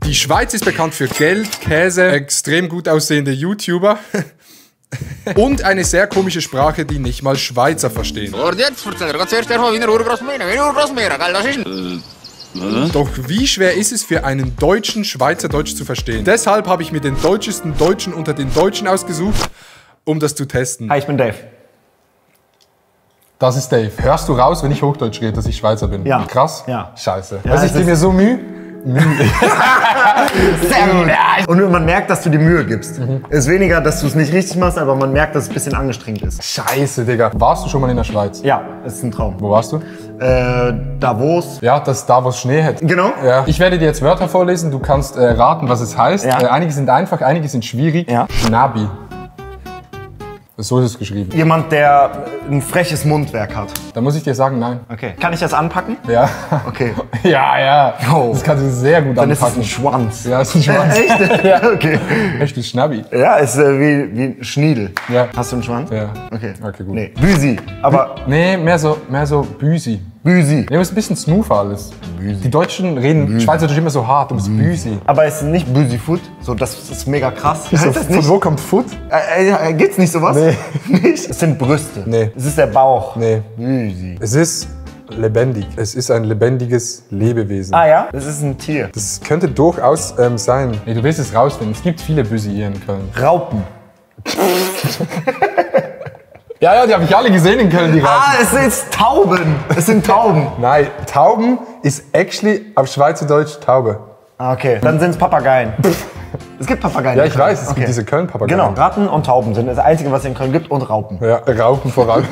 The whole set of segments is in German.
Die Schweiz ist bekannt für Geld, Käse, extrem gut aussehende YouTuber und eine sehr komische Sprache, die nicht mal Schweizer verstehen. Doch wie schwer ist es für einen Deutschen, Schweizerdeutsch zu verstehen? Deshalb habe ich mir den deutschesten Deutschen unter den Deutschen ausgesucht, um das zu testen. Hi, ich bin Dave. Das ist Dave. Hörst du raus, wenn ich Hochdeutsch rede, dass ich Schweizer bin? Ja. Krass? Ja. Scheiße. Ja, also ich gebe mir so Mühe. Sehr gut. Und man merkt, dass du dir Mühe gibst. Es ist weniger, dass du es nicht richtig machst, aber man merkt, dass es ein bisschen angestrengt ist. Scheiße, Digga. Warst du schon mal in der Schweiz? Ja, es ist ein Traum. Wo warst du? Davos. Ja, das ist da, wo es Schnee hat. Genau. Ja. Ich werde dir jetzt Wörter vorlesen, du kannst raten, was es heißt. Ja. Einige sind einfach, einige sind schwierig. Ja. Schnabi. So ist es geschrieben. Jemand, der ein freches Mundwerk hat. Da muss ich dir sagen, nein. Okay. Kann ich das anpacken? Ja. Okay. Ja, ja. Oh. Das kannst du sehr gut Dann ist es anpacken. ein Schwanz. Ja, ist ein Schwanz. Echt? Ja. Okay. Echt, ist Schnabi. Ja, ist wie ein Schniedel. Ja. Hast du einen Schwanz? Ja. Okay. Okay, gut. Nee, Büsi. Aber Nee, mehr so Büsi. Büsi. Nee, ist ein bisschen smoother alles. Die Deutschen reden Schweizerdeutsch immer so hart, ums Büsi. Aber es ist nicht Büsi-Food. So, das ist mega krass. So, Heißt das von nicht? wo kommt Food? Gibt's nicht sowas? Nee. Nicht? Es sind Brüste. Nee. Es ist der Bauch. Nee. Büsi. Es ist lebendig. Es ist ein lebendiges Lebewesen. Ah ja? Es ist ein Tier. Das könnte durchaus sein. Nee, du willst es rausfinden. Es gibt viele Büsi hier in Köln. Raupen. Ja, die habe ich alle gesehen in Köln, die Raupen. Ah, es sind Tauben. Es sind Tauben. Nein, Tauben ist actually auf Schweizerdeutsch Taube. Ah, okay. Dann sind es Papageien. Es gibt Papageien. Ja, in ich Köln. weiß, es gibt diese Köln-Papageien. Genau. Ratten und Tauben sind das Einzige, was es in Köln gibt. Und Raupen. Ja, Raupen vor allem.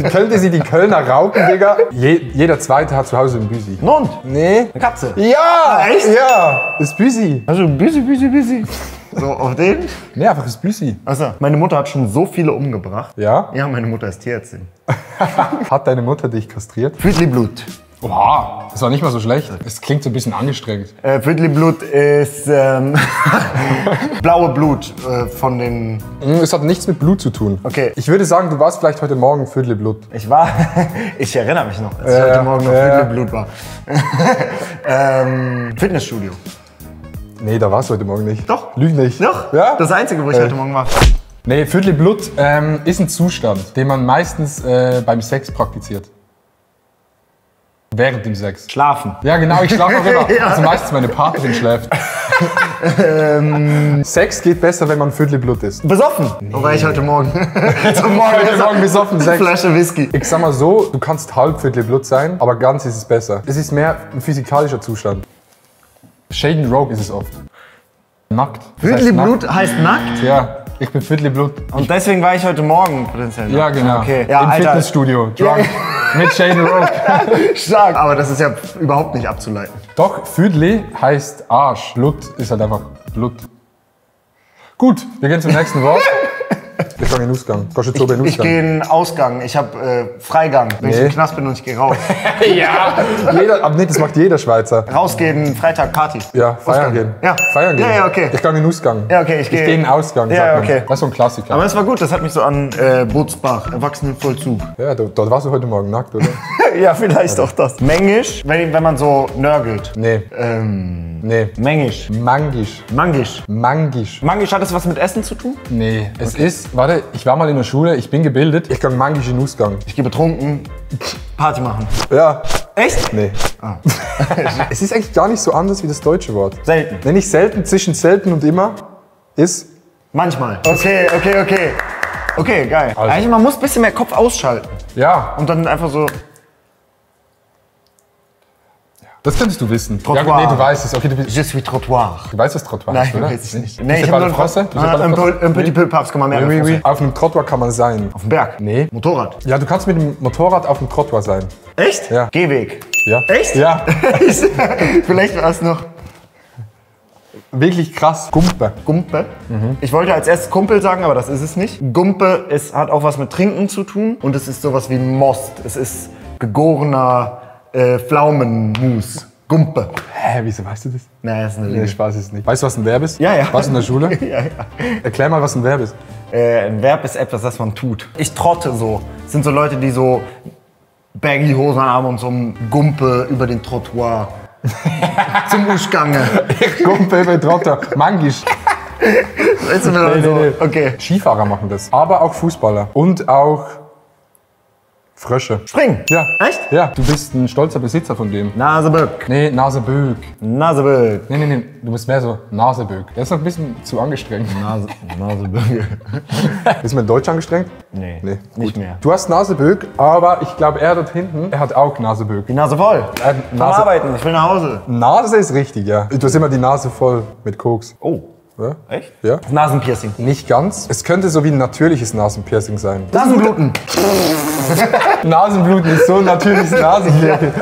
Könnte sie die Kölner Raupen, Digga? Jeder Zweite hat zu Hause einen Büsi. Ein Hund. Nee. Eine Katze. Ja! Echt? Ja! Ist Büsi. Also Büsi. So, auf den? Nee, einfach ist Büsi. Achso. Meine Mutter hat schon so viele umgebracht. Ja? Ja, meine Mutter ist Tierärztin. Hat deine Mutter dich kastriert? Viertelblut. Oha, das war nicht mal so schlecht. Es klingt so ein bisschen angestrengt. Viertelblut ist blaue Blut von den... Es hat nichts mit Blut zu tun. Okay. Ich würde sagen, du warst vielleicht heute Morgen Viertelblut. Ich erinnere mich noch, als ich heute Morgen noch Viertelblut war. Fitnessstudio. Nee, da warst du heute Morgen nicht. Doch. Lüg nicht. Doch? Ja? Das Einzige, wo ich heute Morgen war. Nee, Viertelblut ist ein Zustand, den man meistens beim Sex praktiziert. Während dem Sex. Schlafen. Ja, genau, ich schlafe auch immer. Ja. Also meistens meine Partnerin schläft. Sex geht besser, wenn man Viertelblut ist. Besoffen. Wo war ich heute Morgen? Heute Morgen besoffen, Sex. Flasche Whisky. Ich sag mal so, du kannst halb Viertelblut sein, aber ganz ist es besser. Es ist mehr ein physikalischer Zustand. Shade and Rogue ist es oft. Nackt. Das heißt Viertelblut heißt nackt? Ja, ich bin Viertelblut. Und deswegen war ich heute Morgen potenziell Ja, nackt. genau. Okay. Ja, Im Alter. Fitnessstudio. Drunk. Mit Shade and Rogue. Stark. Aber das ist ja überhaupt nicht abzuleiten. Doch, Viertli heißt Arsch. Blut ist halt einfach Blut. Gut, wir gehen zum nächsten Wort. Ich gehe in den Ausgang. Gehst du zu in den Ich Ausgang? gehe in den Ausgang. Ich habe Freigang, wenn ich Nee. im Knast bin und ich gehe raus. Ja, aber nee, das macht jeder Schweizer. Rausgehen, Freitag Party. Ja, feiern gehen. Ja. Feiern gehen. Ja, ja, okay. Ich gehe in den Ausgang. Ja, okay, ich gehe- in den Ausgang. Ja, sagt man. okay. Das ist so ein Klassiker. Aber es war gut, das hat mich so an Bootsbach, Erwachsenenvollzug. Ja, dort warst du heute Morgen nackt, oder? Ja, vielleicht auch das. Mängisch, wenn man so nörgelt. Nee. Nee. Mängisch. Mangisch. Mangisch. Mangisch. Mangisch, hat das was mit Essen zu tun? Nee. Es ist, warte, ich war mal in der Schule, ich bin gebildet. Ich gehe mangisch in den Ausgang. Ich gehe betrunken Party machen. Ja. Echt? Nee. Es ist eigentlich gar nicht so anders wie das deutsche Wort. Selten. Wenn ich selten, zwischen selten und immer ist. Manchmal. Okay. Okay, geil. Also. Eigentlich, man muss ein bisschen mehr Kopf ausschalten. Ja, Und dann einfach so... das könntest du wissen. Trottoir. Ja, nee, du weißt es. Okay, du Je suis trottoir. weißt, was Trottoir Nein, ist, oder? weiß ich nicht. Nee, ich hab habe nur Frosse. Un petit peu parce que ma mère est française. Auf einem Trottoir kann man sein. Auf dem Berg? Nee. Motorrad? Ja, du kannst mit dem Motorrad auf dem Trottoir sein. Echt? Ja. Gehweg. Ja. Echt? Ja. Vielleicht war es noch Wirklich krass. Gumpe. Gumpe. Ich wollte als erstes Kumpel sagen, aber das ist es nicht. Gumpe hat auch was mit Trinken zu tun und es ist sowas wie Most. Es ist gegorener Pflaumenmus. Gumpe. Hä, wieso weißt du das? Naja, das ist eine Nee, Lüge. Spaß ist nicht. Weißt du, was ein Verb ist? Ja, ja. Was in der Schule? Ja, ja. Erklär mal, was ein Verb ist. Ein Verb ist etwas, das man tut. Ich trotte so. Es sind so Leute, die so baggy Hosen haben und so ein Gumpe über den Trottoir Zum Uschgange. Gumpel mit Rotter. Mangisch. Weißt du, Nee. Okay. Skifahrer machen das. Aber auch Fußballer. Und auch Frösche. Springen. Ja. Echt? Ja, du bist ein stolzer Besitzer von dem. Naseböck. Nee, Naseböck. Naseböck. Nee, du bist mehr so Naseböck. Der ist noch ein bisschen zu angestrengt. Naseböck. Ist man in Deutsch angestrengt? Nee, Nee, nicht mehr. Du hast Naseböck, aber ich glaube, er dort hinten, er hat auch Naseböck. Die Nase voll. Er hat Vom Nase, Arbeiten, ich will nach Hause. Nase ist richtig, ja. Du hast immer die Nase voll mit Koks. Oh, Ja? echt? Ja. Nasenpiercing. Nicht ganz. Es könnte so wie ein natürliches Nasenpiercing sein. Nasenbluten. Nasenbluten ist so ein natürliches Nasenpiercing.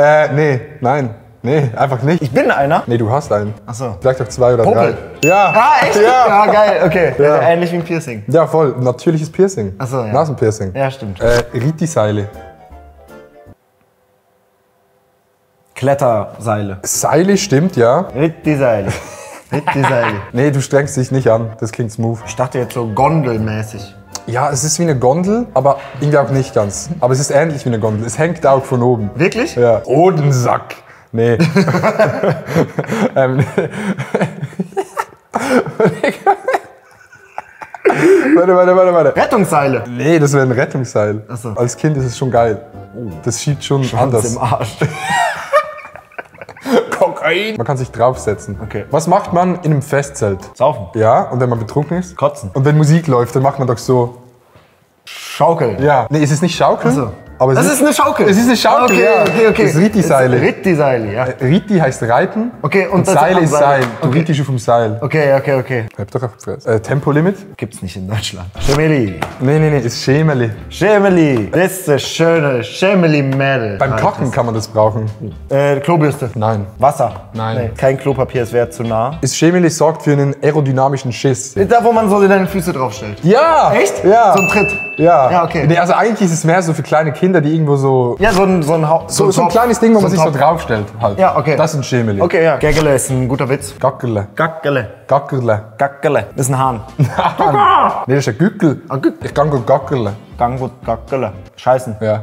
Nee, einfach nicht. Ich bin einer. Nee, du hast einen. Ach so. Vielleicht auch 2 oder 3. Popel. Ja. Ah, echt? Ja. Ja, geil, okay. Ja. Ähnlich wie ein Piercing. Ja, voll. Natürliches Piercing. Ach so, ja. Nasenpiercing. Ja, stimmt. Riti-Seile. Kletterseile. Seile stimmt, ja. Ritti-Seile. Ritti-Seile. Nee, du strengst dich nicht an. Das klingt smooth. Ich dachte jetzt so gondelmäßig. Ja, es ist wie eine Gondel, aber irgendwie auch nicht ganz. Aber es ist ähnlich wie eine Gondel. Es hängt auch von oben. Wirklich? Ja. Odensack. Nee. Warte. Rettungsseile. Nee, das wäre ein Rettungsseil. Ach so. Als Kind ist es schon geil. Das schiebt schon Hans anders. im Arsch. Kokain. Man kann sich draufsetzen. Okay. Was macht man in einem Festzelt? Saufen. Ja, und wenn man betrunken ist? Kotzen. Und wenn Musik läuft, dann macht man doch so. Schaukeln. Ja. Nee, es ist nicht Schaukeln. Ach so. Aber es Das ist eine Schaukel. Es ist eine Schaukel, Okay, ja. okay. Das ist Riti-Seile. Ritti-Seile, ja. Riti heißt Reiten. Okay, und und das Seil am ist Seil. Seil. Du Okay. Riti schon vom Seil. Okay. Hab doch auf Fresse. Tempolimit? Gibt's nicht in Deutschland. Schemeli. Nee, ist Schemeli. Schemeli. Das ist das schöne Schemeli-Mädel. Beim Kochen kann man das brauchen. Klobürste. Nein. Wasser. Nein. Nee, kein Klopapier, es wäre zu nah. Ist Schemeli sorgt für einen aerodynamischen Schiss. Da, wo man so deine Füße draufstellt. Ja! Echt? Ja. So ein Tritt. Ja. Ja, okay. Nee, also eigentlich ist es mehr so für kleine Kinder, die irgendwo so. Ja, so ein So ein Topf. kleines Ding, wo man sich so Topf. draufstellt. Halt. Ja, okay. Das sind Schemeli. Okay, ja. Gäggele ist ein guter Witz. Gackerle. Gackele. Gackerle. Gackele. Das ist ein Hahn. Nee, das ist ein Gückel. Ich kann gut gackerle. Gang gut Gackele. Scheißen. Ja.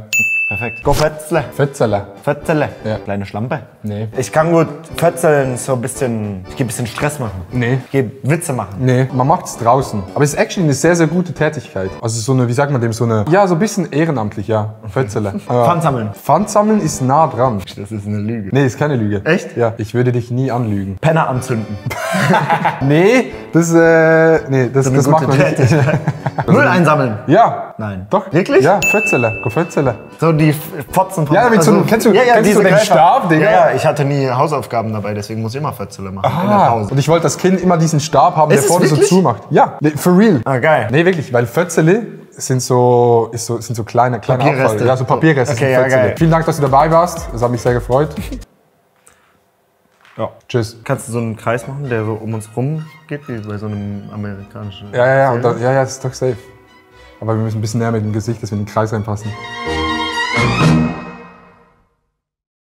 Perfekt. Go Fetzle. Fetzele. Fetzele. Ja. Kleine Schlampe. Nee. Ich kann gut Fetzeln, so ein bisschen. Ich gehe ein bisschen Stress machen. Nee. Ich gehe Witze machen. Nee, man macht es draußen. Aber es ist actually eine sehr, sehr gute Tätigkeit. Also so eine, wie sagt man dem, so eine, ja, so ein bisschen ehrenamtlich, ja. Fetzele. Pfand sammeln. Pfand sammeln ist nah dran. Das ist eine Lüge. Nee, ist keine Lüge. Echt? Ja, ich würde dich nie anlügen. Penner anzünden. Nee, das Eine macht gute man nicht. Tätigkeit. Müll einsammeln. Ja. Nein. Doch. Wirklich? Ja, Fetzele. Go Fetzele. So die Fotzen von. Ja, mit so einem- kennst du diese den Greifer. Stab, Digga? Ja, ich hatte nie Hausaufgaben dabei, deswegen muss ich immer Fetzele machen. In der Pause. Und ich wollte das Kind immer diesen Stab haben, Ist der es vorne so wirklich? zumacht. Ja, nee, for real. Ah, geil. Nee, wirklich, weil Fötzele sind so kleine Papierreste. Abfall. Ja, so Papierreste Okay, sind ja, Fötzele. geil. Vielen Dank, dass du dabei warst. Das hat mich sehr gefreut. Ja. Tschüss. Kannst du so einen Kreis machen, der so um uns rum geht, wie bei so einem amerikanischen. Ja, und Film? das ist doch safe. Aber wir müssen ein bisschen näher mit dem Gesicht, dass wir in den Kreis reinpassen.